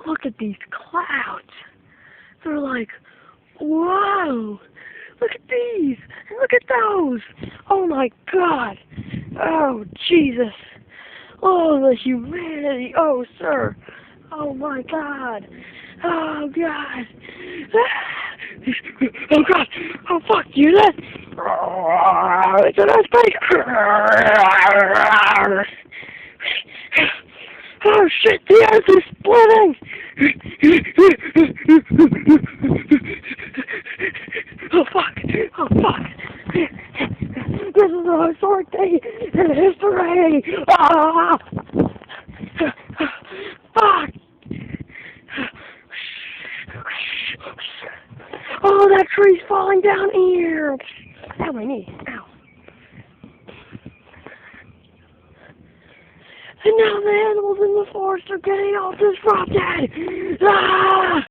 Look at these clouds. They're like, whoa. Look at these. And look at those. Oh my God. Oh Jesus. Oh, the humanity. Oh, sir. Oh my God. Oh God. Oh God. Oh fuck. You that? It's an earthquake. Oh shit, the earth is splitting! Oh fuck! Oh fuck! This is a historic day in history! Ah! Fuck! Oh, that tree's falling down here! Ow, my knee. Ow. And now the animals in the forest are getting all disrupted! Ah!